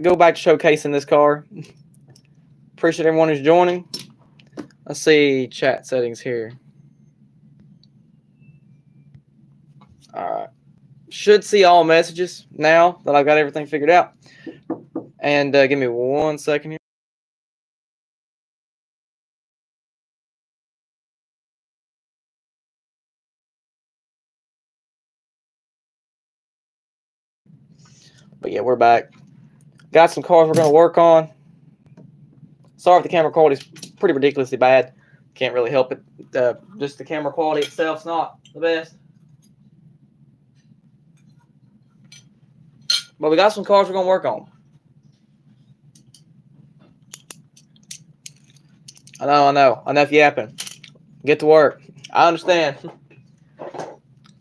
go back to showcasing this car. Appreciate everyone who's joining. Let's see chat settings here. All right. Should see all messages now that I've got everything figured out. And give me 1 second here. But yeah, we're back. Got some cars we're going to work on. Sorry if the camera quality is pretty ridiculously bad. Can't really help it. Just the camera quality itself's not the best. But we got some cars we're going to work on. I know. Enough yapping. Get to work. I understand.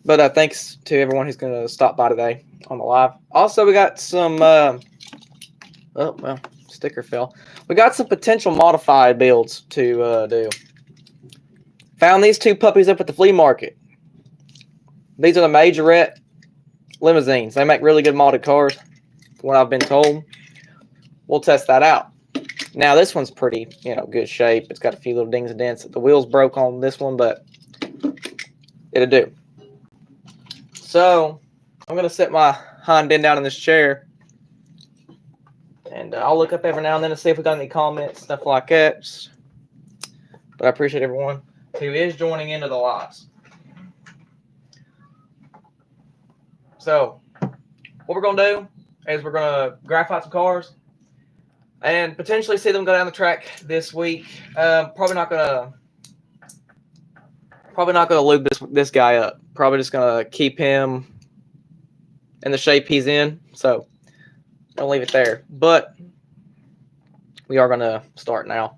But thanks to everyone who's going to stop by today on the live. Also, we got some... oh, well, sticker fell. We got some potential modified builds to do. Found these two puppies up at the flea market. These are the Majorette limousines. They make really good modded cars, from what I've been told. We'll test that out. Now, this one's pretty, good shape. It's got a few little dings and dents. The wheels broke on this one, but it'll do. So, I'm going to set my hind end down in this chair. And I'll look up every now and then to see if we got any comments, stuff like that. But I appreciate everyone who is joining into the lives. So, what we're going to do is we're going to graphite some cars and potentially see them go down the track this week. Probably not going to lube this guy up. Probably just going to keep him in the shape he's in. So, I'll leave it there. But we are going to start now.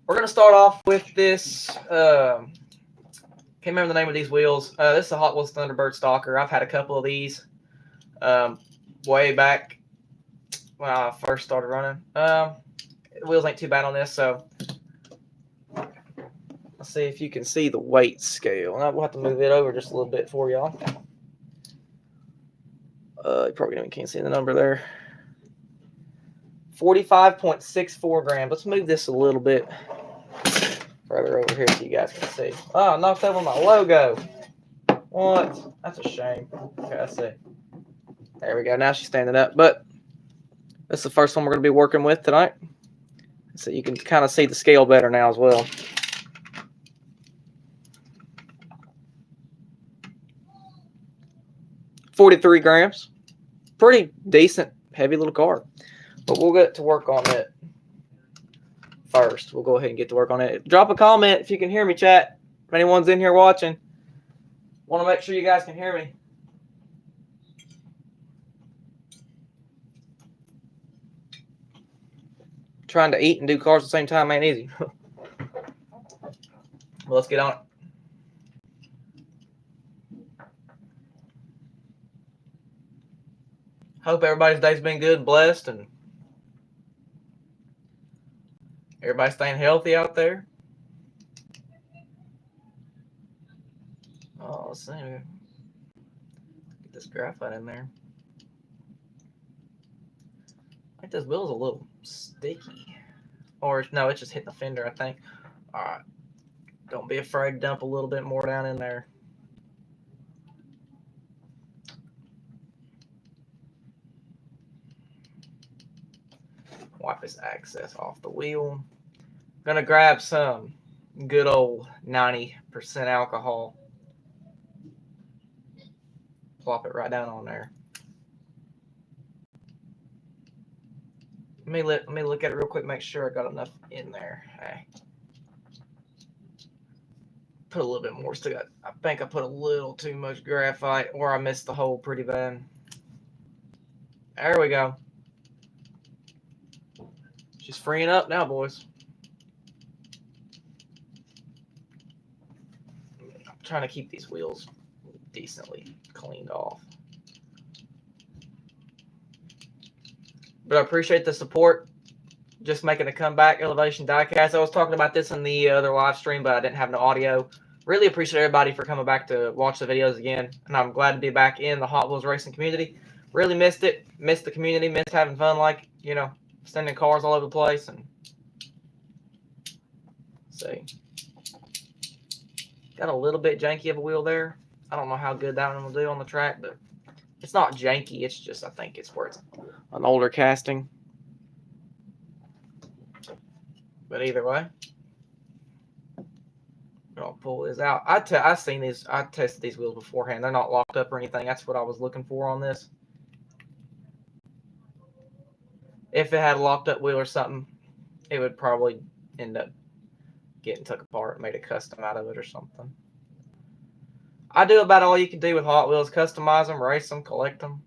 We're going to start off with this. Can't remember the name of these wheels. This is a Hot Wheels Thunderbird Stalker. I've had a couple of these way back when I first started running. The wheels ain't too bad on this, so let's see if you can see the weight scale. We'll have to move it over just a little bit for y'all. You probably can't see the number there. 45.64 grams. Let's move this a little bit further over here so you guys can see. Oh, I knocked over my logo. What? That's a shame. Okay, let's see. There we go. Now she's standing up. But this is the first one we're going to be working with tonight. So you can kind of see the scale better now as well. $43 grams. Pretty decent, heavy little car. But we'll get to work on it first. We'll go ahead and get to work on it. Drop a comment if you can hear me, chat. If anyone's in here watching. Want to make sure you guys can hear me. Trying to eat and do cars at the same time ain't easy. Well, let's get on it. Hope everybody's day's been good and blessed, and everybody's staying healthy out there. Oh, let's see. Get this graphite in there. I think this wheel's a little sticky. Or, no, it's just hitting the fender, I think. All right. Don't be afraid to dump a little bit more down in there. Wipe this access off the wheel. Gonna grab some good old 90% alcohol. Plop it right down on there. Let me look at it real quick, make sure I got enough in there. Hey. Put a little bit more. Still got, I think I put a little too much graphite, or I missed the hole pretty bad. There we go. She's freeing up now, boys. I'm trying to keep these wheels decently cleaned off. But I appreciate the support. Just making a comeback, Elevation Diecast. I was talking about this in the other live stream, but I didn't have no audio. Really appreciate everybody for coming back to watch the videos again. And I'm glad to be back in the Hot Wheels racing community. Really missed it. Missed the community. Missed having fun, like, you know, sending cars all over the place. And see, got a little bit janky of a wheel there. I don't know how good that one will do on the track, but it's not janky. It's just, I think it's where it's an older casting. But either way, I'll pull this out. I've seen these. I tested these wheels beforehand. They're not locked up or anything. That's what I was looking for on this. If it had a locked up wheel or something, it would probably end up getting took apart, made a custom out of it or something. I do about all you can do with Hot Wheels: customize them, race them, collect them.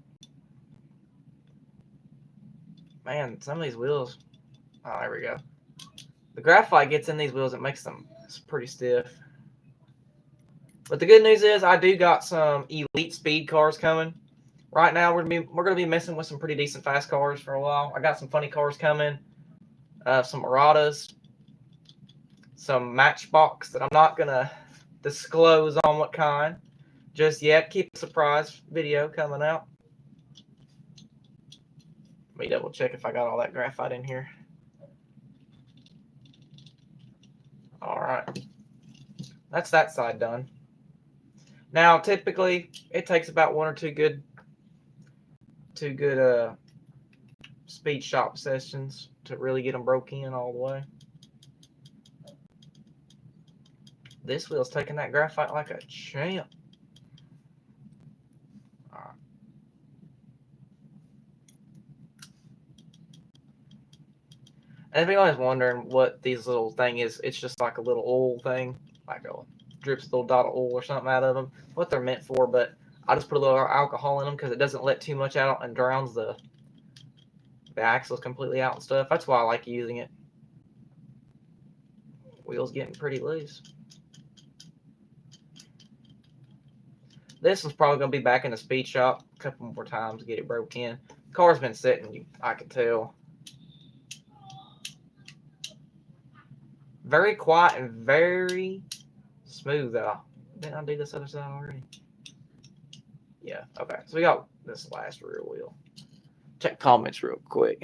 Man, some of these wheels. Oh, there we go. The graphite gets in these wheels, it makes them pretty stiff. But the good news is I do got some elite speed cars coming. Right now we're gonna be messing with some pretty decent fast cars for a while. I got some funny cars coming, some Muratas, some Matchbox that I'm not gonna disclose on what kind just yet. Keep a surprise video coming out. Let me double check if I got all that graphite in here. All right, that's that side done. Now typically it takes about one or two good speed shop sessions to really get them broke in all the way. This wheel's taking that graphite like a champ. All right. And if anyone's wondering what these little thing is, it's just like a little oil thing, like a drips a little dot of oil or something out of them. What they're meant for, but I just put a little alcohol in them because it doesn't let too much out and drowns the axles completely out and stuff. That's why I like using it. Wheel's getting pretty loose. This one's probably going to be back in the speed shop a couple more times to get it broke in. The car's been sitting, I can tell. Very quiet and very smooth though. Didn't I do this other side already? Yeah, okay. So we got this last rear wheel. Check comments real quick.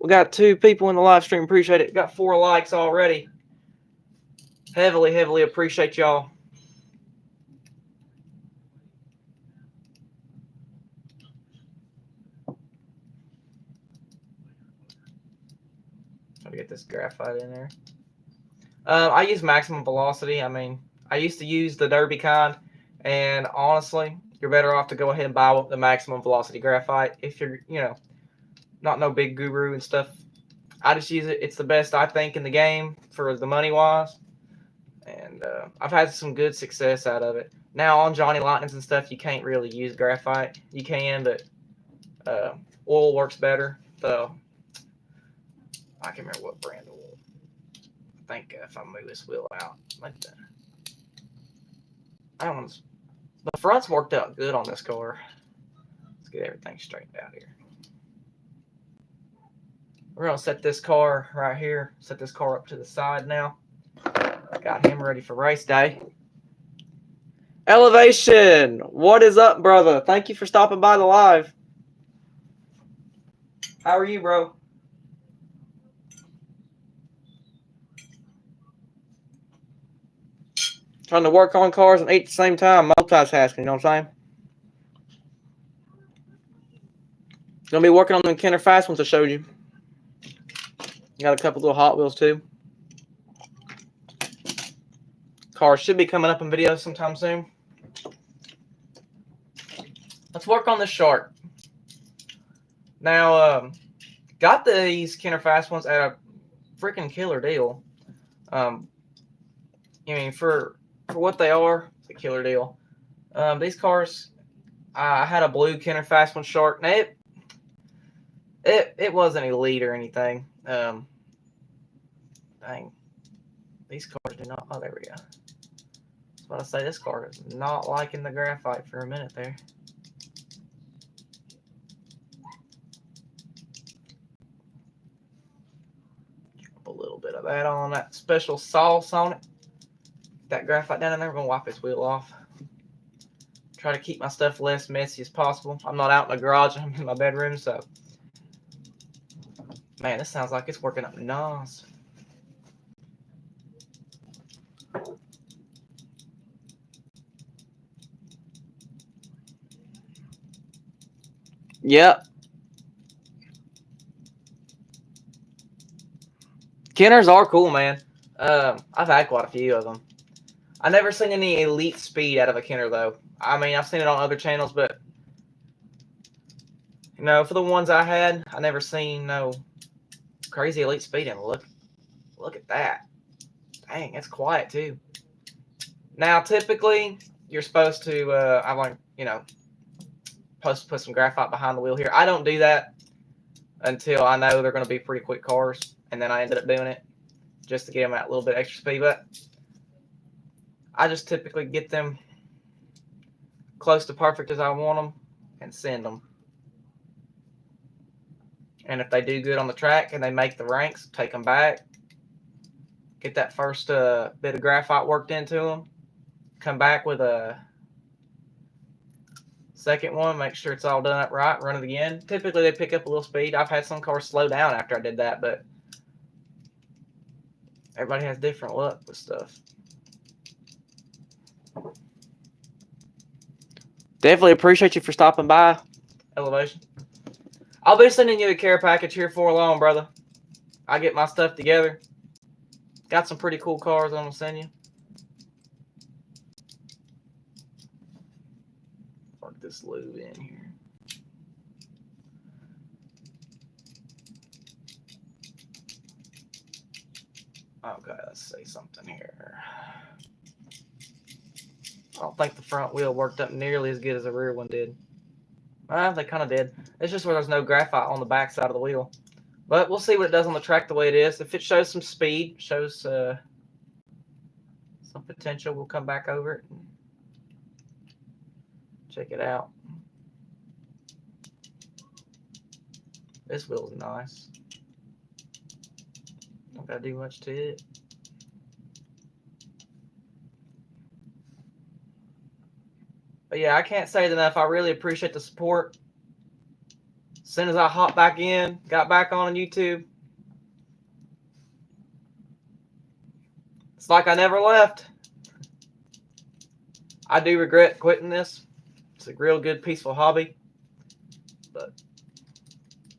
We got 2 people in the live stream. Appreciate it. Got 4 likes already. Heavily appreciate y'all. Try to get this graphite in there. I use maximum velocity. I mean, I used to use the Derby kind, and honestly, you're better off to go ahead and buy the maximum velocity graphite if you're, you know, not no big guru and stuff. I just use it. It's the best, I think, in the game for the money wise, and I've had some good success out of it. Now on Johnny Lightnings and stuff, you can't really use graphite. You can, but oil works better. So I can't remember what brand of oil. I think if I move this wheel out like that. The front's worked out good on this car. Let's get everything straightened out here. We're going to set this car right here. Set this car up to the side now. Got him ready for race day. Elevation, what is up, brother? Thank you for stopping by the live. How are you, bro? Trying to work on cars and eat at the same time. Multitasking, you know what I'm saying? Gonna be working on the Kenner Fast ones I showed you. Got a couple little Hot Wheels too. Cars should be coming up in videos sometime soon. Let's work on this shark. Now, got these Kenner Fast ones at a freaking killer deal. I mean, for what they are, it's a killer deal. These cars, I had a blue Kenner Fast One Shark. Now it wasn't elite or anything. Dang, these cars do not. Oh, there we go. I was about to say this car is not liking the graphite for a minute there. Drop a little bit of that on that special sauce on it. That graphite down in there. We're gonna wipe this wheel off. Try to keep my stuff less messy as possible. I'm not out in the garage. I'm in my bedroom, so. Man, this sounds like it's working up nice. Yep. Kenners are cool, man. I've had quite a few of them. I never seen any elite speed out of a Kenner, though. I mean, I've seen it on other channels, but you know, for the ones I had, I never seen no crazy elite speed. And look at that. Dang, it's quiet too. Now, typically, you're supposed to, I like, you know, supposed to put some graphite behind the wheel here. I don't do that until I know they're going to be pretty quick cars, and then I ended up doing it just to get them at a little bit extra speed. But I just typically get them close to perfect as I want them and send them. And if they do good on the track and they make the ranks, take them back, get that first bit of graphite worked into them, come back with a second one, make sure it's all done up right, run it again. Typically, they pick up a little speed. I've had some cars slow down after I did that, but everybody has different luck with stuff. Definitely appreciate you for stopping by, Elevation. I'll be sending you a care package here for long, brother. I get my stuff together. Got some pretty cool cars I'm going to send you. Plug this lube in here. Okay, let's see something here. I don't think the front wheel worked up nearly as good as the rear one did. They kind of did. It's just where there's no graphite on the back side of the wheel. But we'll see what it does on the track the way it is. If it shows some speed, shows some potential, we'll come back over it and check it out. This wheel's nice. Don't gotta do much to it. But yeah, I can't say it enough. I really appreciate the support. As soon as I hopped back in, got back on YouTube, it's like I never left. I do regret quitting this. It's a real good, peaceful hobby. But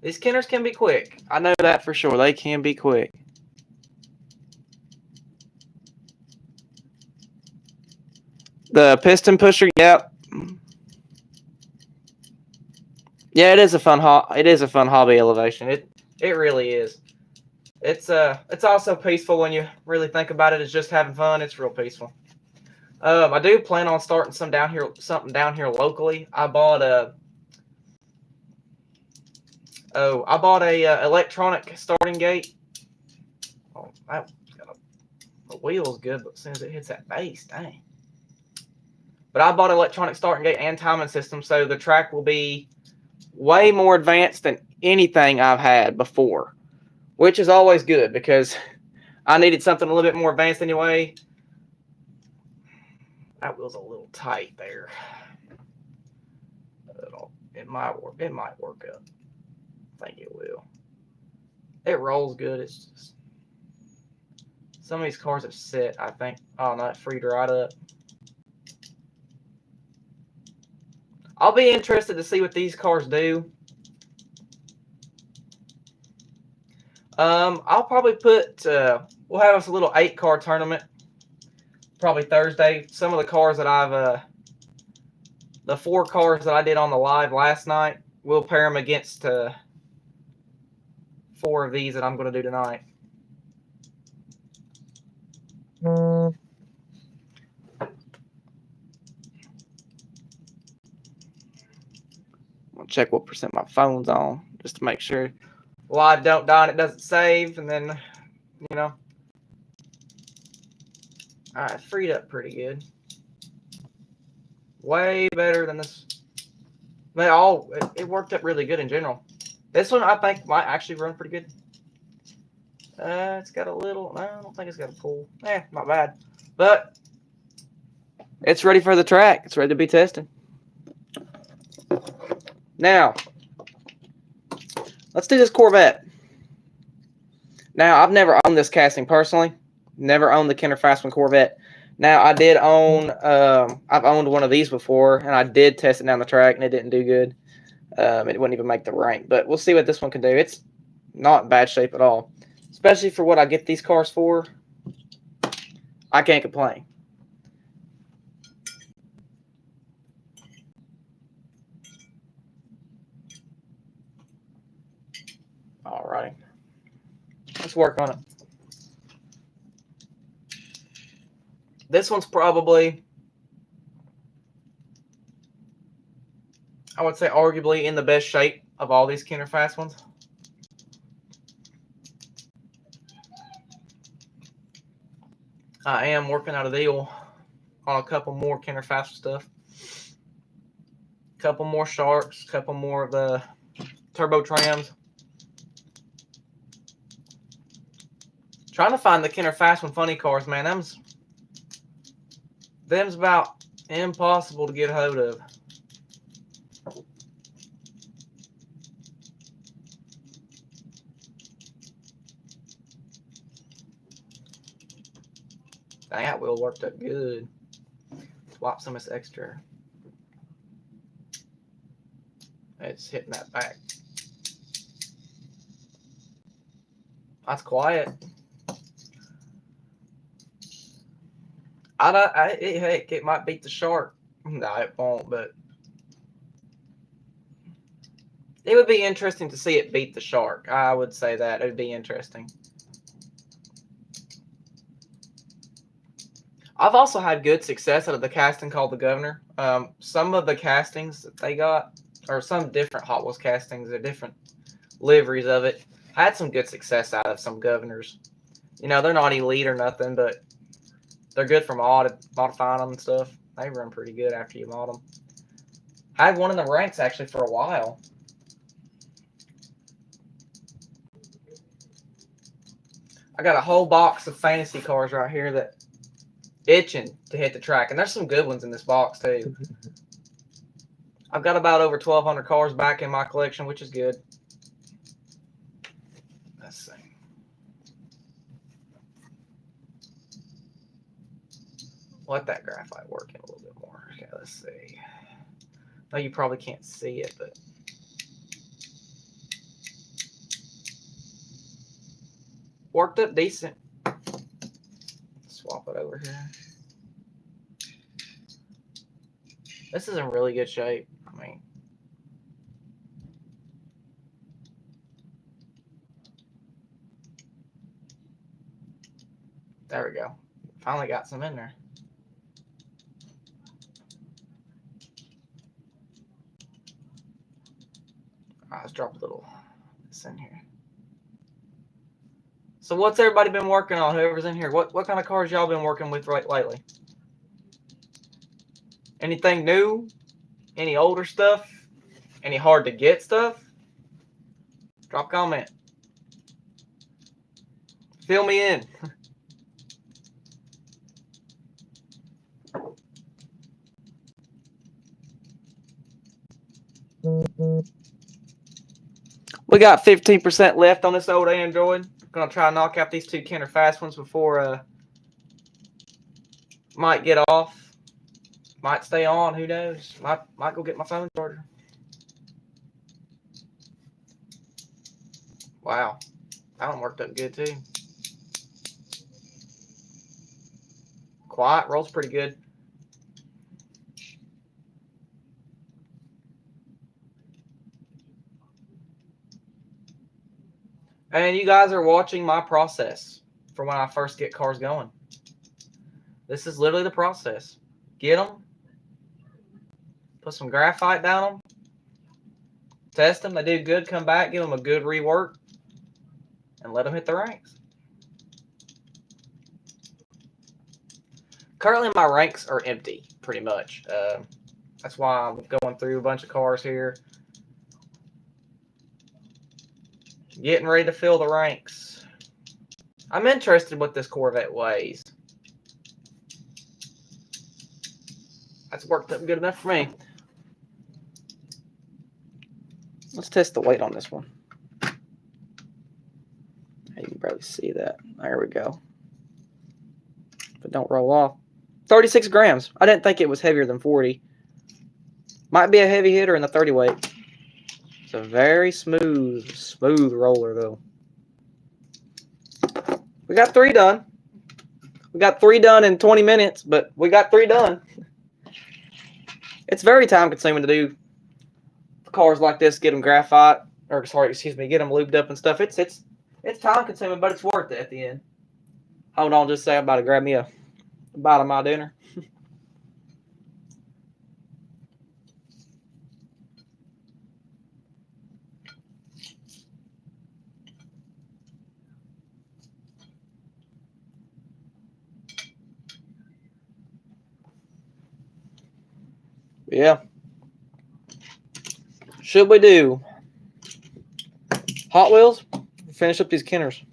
these Kenners can be quick. I know that for sure. They can be quick. The piston pusher, yep. Yeah, it is a fun hobby, Elevation. It really is. It's also peaceful when you really think about it. It's just having fun. It's real peaceful. I do plan on starting something down here locally. I bought a electronic starting gate. Oh, the wheel's good, but as soon as it hits that base, dang. But I bought an electronic starting gate and timing system, so the track will be way more advanced than anything I've had before, which is always good because I needed something a little bit more advanced anyway. That wheel's a little tight there. It might work. It might work up. I think it will. It rolls good. It's just some of these cars have sit. I think. Oh no, it freed right up. I'll be interested to see what these cars do. I'll probably put, we'll have us a little 8-car tournament, probably Thursday. Some of the cars that the 4 cars that I did on the live last night, we'll pair them against 4 of these that I'm going to do tonight. I'll check what percent my phone's on just to make sure live don't die and it doesn't save, and then you know. Alright, freed up pretty good. Way better than this. It worked up really good in general. This one I think might actually run pretty good. It's got a little, no, I don't think it's got a pull. Not bad. But it's ready for the track. It's ready to be tested. Now, let's do this Corvette. Now, I've never owned this casting personally. Never owned the Kenner Fastman Corvette. Now, I did own, I've owned one of these before, and I did test it down the track, and it didn't do good. It wouldn't even make the rank, but we'll see what this one can do. It's not in bad shape at all, especially for what I get these cars for. I can't complain. All right, let's work on it. This one's probably, I would say, arguably in the best shape of all these Kenner Fast ones. I am working out a deal on a couple more Kenner Fast stuff. Couple more Sharks, couple more of the turbo trams. Trying to find the Kenner Fastman funny cars, man. Them's about impossible to get a hold of. Dang, that wheel worked up good. Swap some of this extra. It's hitting that back. That's quiet. Heck, it might beat the Shark. No, it won't, but it would be interesting to see it beat the Shark. I would say that. It would be interesting. I've also had good success out of the casting called the Governor. Some of the castings that they got, or some different Hot Wheels castings, or different liveries of it, I had some good success out of some Governors. You know, they're not elite or nothing, but they're good for modifying them and stuff. They run pretty good after you mod them. I had one in the ranks actually for a while. I got a whole box of fantasy cars right here that itching to hit the track, and there's some good ones in this box too. I've got about over 1,200 cars back in my collection, which is good. Let's see. Let that graphite work in a little bit more. Okay, let's see. No, you probably can't see it, but worked up decent. Swap it over here. This is in really good shape. I mean, there we go. Finally got some in there. All right, let's drop a little this in here. So what's everybody been working on? Whoever's in here, what kind of cars y'all been working with lately? Anything new? Any older stuff? Any hard to get stuff? Drop a comment. Fill me in. We got 15% left on this old Android. Gonna try to knock out these two Kenner Fast ones before might get off. Might stay on, who knows? Might go get my phone charger. Wow. That one worked up good too. Quiet, rolls pretty good. And you guys are watching my process for when I first get cars going. This is literally the process. Get them. Put some graphite down them. Test them. They do good. Come back. Give them a good rework. And let them hit the ranks. Currently, my ranks are empty, pretty much. That's why I'm going through a bunch of cars here. Getting ready to fill the ranks. I'm interested what this Corvette weighs. That's worked up good enough for me. Let's test the weight on this one. You can barely see that. There we go. But don't roll off. 36 grams. I didn't think it was heavier than 40. Might be a heavy hitter in the 30 weight. It's a very smooth roller, though. We got 3 done. We got 3 done in 20 minutes, but we got 3 done. It's very time consuming to do cars like this, get them graphite, or sorry, excuse me, get them lubed up and stuff. It's time consuming, but it's worth it at the end. Hold on, just say I'm about to grab me a bite of my dinner. Yeah. Should we do Hot Wheels? Finish up these Kenners.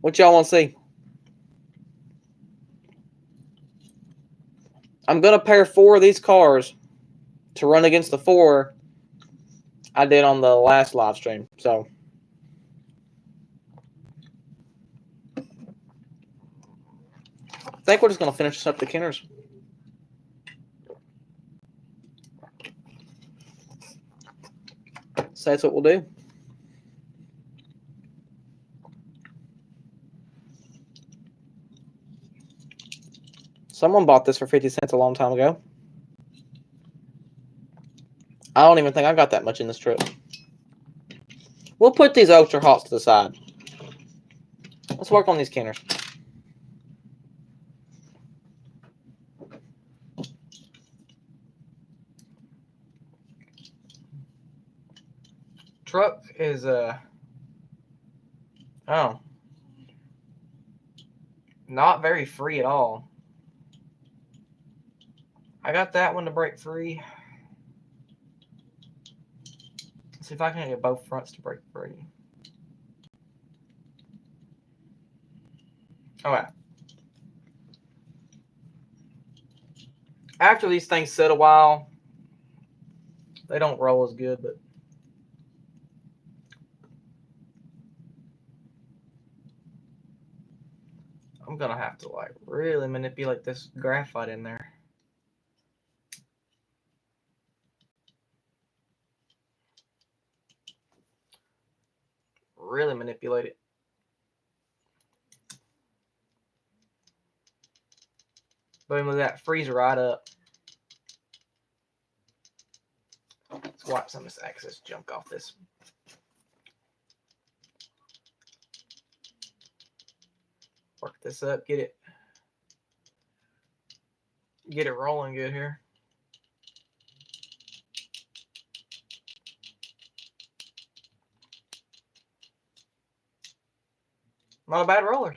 What y'all want to see? I'm going to pair 4 of these cars to run against the 4 I did on the last live stream. So, I think we're just going to finish up the Kenners. So that's what we'll do. Someone bought this for 50 cents a long time ago. I don't even think I got that much in this trip. We'll put these Ultra Hots to the side. Let's work on these Kenners. Truck is not very free at all. I got that one to break free. Let's see if I can get both fronts to break free. Okay. After these things sit a while, they don't roll as good, but I'm gonna have to like really manipulate this graphite in there. Really manipulate it. Boom, look at that. Freeze right up. Let's wipe some of this excess junk off this. Work this up, get it rolling good here. Not a bad roller.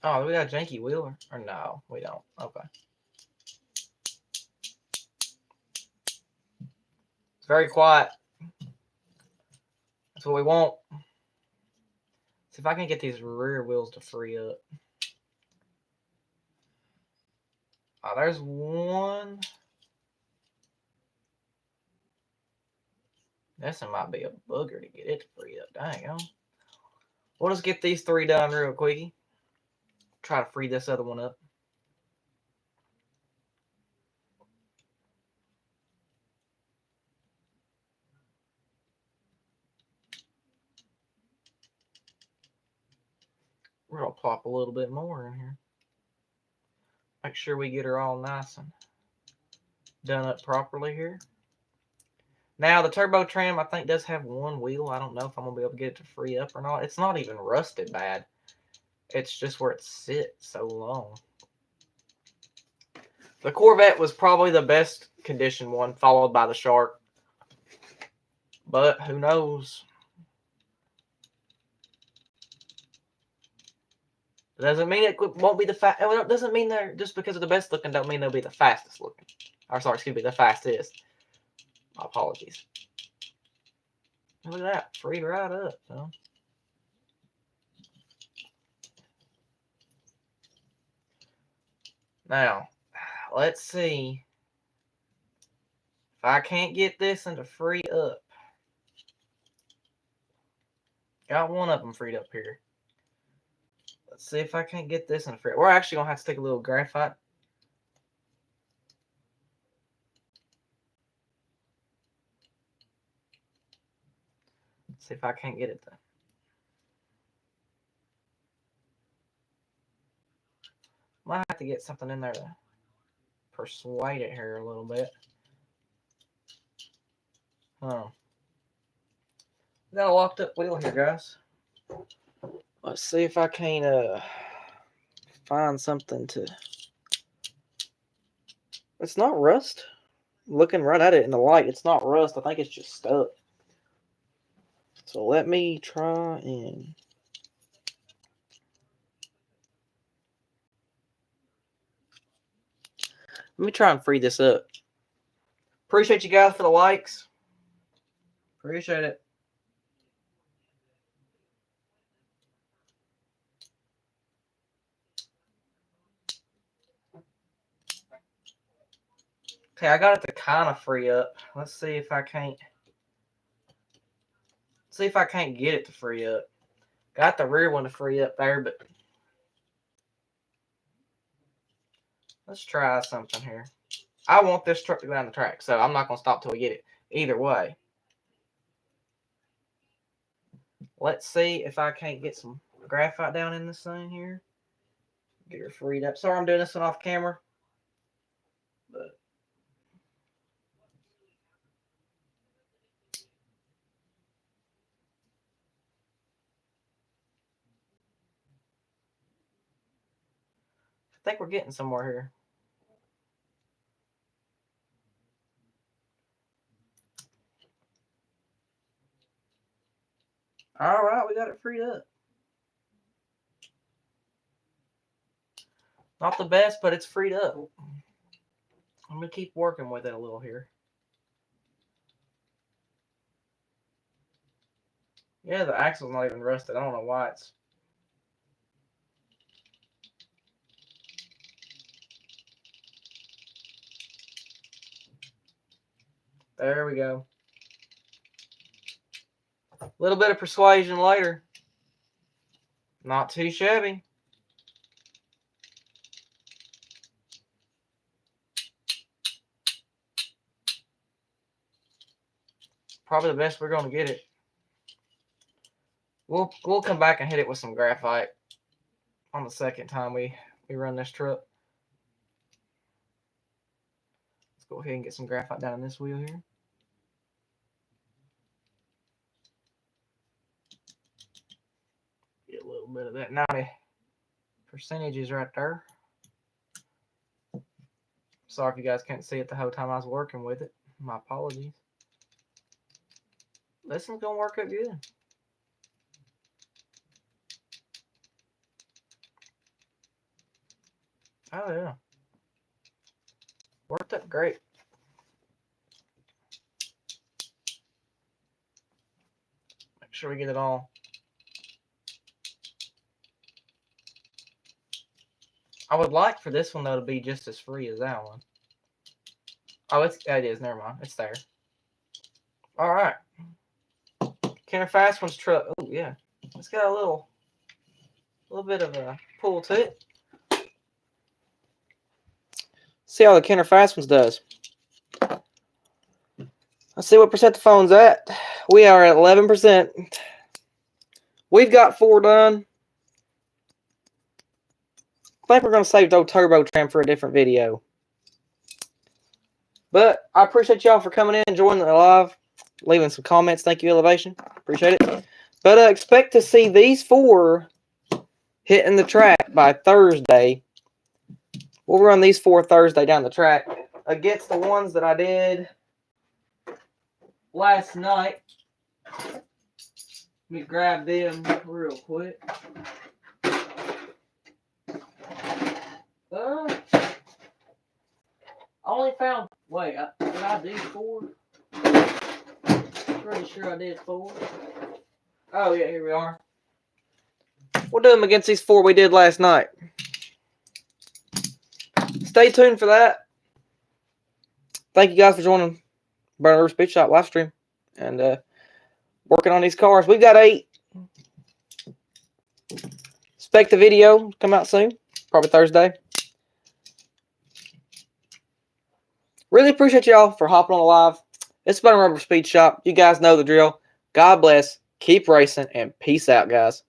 Oh, we got a janky wheeler. Or no, we don't. Okay. It's very quiet. That's what we want. See if I can get these rear wheels to free up. Oh, there's one. This one might be a booger to get it to free up. Dang on. We'll just get these 3 done real quickie. Try to free this other one up. We're going to plop a little bit more in here. Make sure we get her all nice and done up properly here. Now, the Turbo Tram, I think, does have 1 wheel. I don't know if I'm going to be able to get it to free up or not. It's not even rusted bad. It's just where it sits so long. The Corvette was probably the best condition one, followed by the Shark. But who knows? It doesn't mean it won't be the fast. It doesn't mean they're just because of the best looking. Don't mean they'll be the fastest looking. Or sorry, excuse me, the fastest. My apologies. Look at that, freed right up. So. Now, let's see if I can't get this into free up. Got one of them freed up here. Let's see if I can't get this into free. We're actually gonna have to take a little graphite. Let's see if I can't get it though. Might have to get something in there to persuade it here a little bit. Oh. We got a locked up wheel here, guys. Let's see if I can't find something to. It's not rust. Looking right at it in the light, it's not rust. I think it's just stuck. So let me try and. Let me try and free this up. Appreciate you guys for the likes. Appreciate it. Okay, I got it to kind of free up. Let's see if I can't. See if I can't get it to free up. Got the rear one to free up there, but let's try something here. I want this truck to go down the track, so I'm not going to stop till we get it. Either way. Let's see if I can't get some graphite down in this thing here. Get her freed up. Sorry I'm doing this one off camera. But I think we're getting somewhere here. All right, we got it freed up. Not the best, but it's freed up. I'm going to keep working with it a little here. Yeah, the axle's not even rusted. I don't know why it's... There we go. A little bit of persuasion later. Not too shabby. Probably the best we're going to get it. We'll come back and hit it with some graphite on the second time we run this truck. Let's go ahead and get some graphite down in this wheel here. Get a little bit of that 90 percentages right there. Sorry if you guys can't see it the whole time I was working with it. My apologies. This one's gonna work out good. Oh yeah. Worked up great. Make sure we get it all. I would like for this one though to be just as free as that one. Oh, it is. Never mind. It's there. All right. Kenner Fast One's truck. Oh yeah, it's got a little bit of a pull to it. See how the Kenner Fast Ones does. Let's see what percent the phone's at. We are at 11%. We've got 4 done. I think we're going to save the turbo tram for a different video. But I appreciate y'all for coming in, joining the live, leaving some comments. Thank you, Elevation. Appreciate it. But expect to see these 4 hitting the track by Thursday. We'll run these 4 Thursday down the track against the ones that I did last night. Let me grab them real quick. I only found. Wait, did I do 4? Pretty sure I did 4. Oh yeah, here we are. We'll do them against these 4 we did last night. stay tuned for that. Thank you guys for joining Burning River Speed Shop live stream and working on these cars. We've got 8. Expect the video to come out soon, probably Thursday. Really appreciate y'all for hopping on the live. It's Burning River Speed Shop. You guys know the drill. God bless. Keep racing and peace out, guys.